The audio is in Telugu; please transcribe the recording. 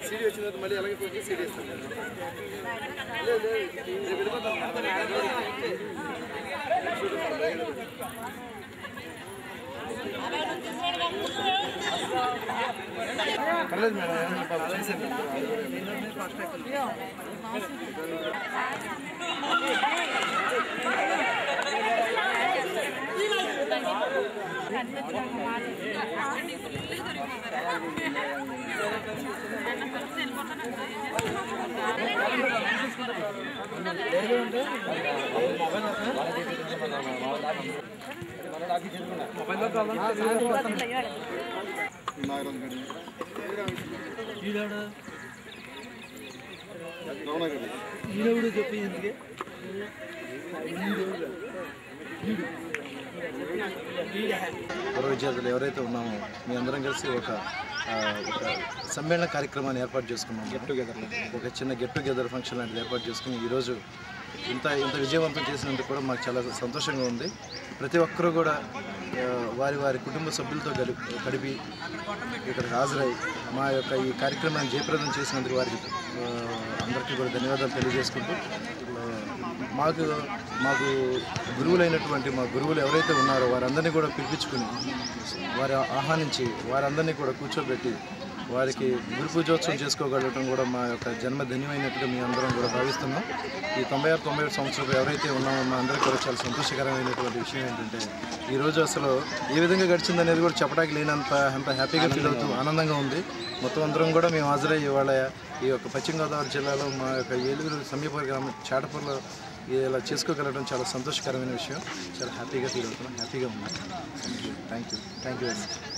सीडी వచ్చిన తర్వాత మళ్ళీ అలాగే పోయి सीडी ఇస్తాను కర్లేదు మేడం విద్యార్థులు ఎవరైతే ఉన్నామో మీ అందరం కలిసి ఒక సమ్మేళన కార్యక్రమాన్ని ఏర్పాటు చేసుకున్నాం. ఒక చిన్న గెట్ టుగెదర్ ఫంక్షన్ లాంటిది ఏర్పాటు చేసుకుని ఈరోజు ఇంత విజయవంతం చేసినందుకు కూడా మాకు చాలా సంతోషంగా ఉంది. ప్రతి ఒక్కరూ కూడా వారి వారి కుటుంబ సభ్యులతో గడిపి ఇక్కడ హాజరై మా యొక్క ఈ కార్యక్రమాన్ని జయప్రదం చేసినందుకు వారికి అందరికీ కూడా ధన్యవాదాలు తెలియజేసుకుంటూ మాకు గురువులైనటువంటి మా గురువులు ఎవరైతే ఉన్నారో వారందరినీ కూడా పిలిపించుకుని వారి ఆహ్వానించి వారందరినీ కూడా కూర్చోబెట్టి వారికి గురు పూజోత్సవం చేసుకోగలగడం కూడా మా యొక్క జన్మధన్యమైనట్టుగా మీ అందరం కూడా భావిస్తున్నాం. ఈ 96 సంవత్సరాలు ఎవరైతే ఉన్నామో మా అందరికీ కూడా చాలా సంతోషకరమైనటువంటి విషయం ఏంటంటే ఈరోజు అసలు ఏ విధంగా గడిచిందనేది కూడా చెప్పడానికి లేనంత హ్యాపీగా ఫీల్ అవుతూ ఆనందంగా ఉంది. మొత్తం అందరం కూడా మేము హాజరై ఇవాళ ఈ యొక్క పశ్చిమ గోదావరి జిల్లాలో మా యొక్క ఏలూరు సమీప గ్రామం చాటపూర్లో ఇలా చేసుకోగలగడం చాలా సంతోషకరమైన విషయం. చాలా హ్యాపీగా ఫీల్ అవుతున్నాం, హ్యాపీగా ఉన్నాం. Thank you very much.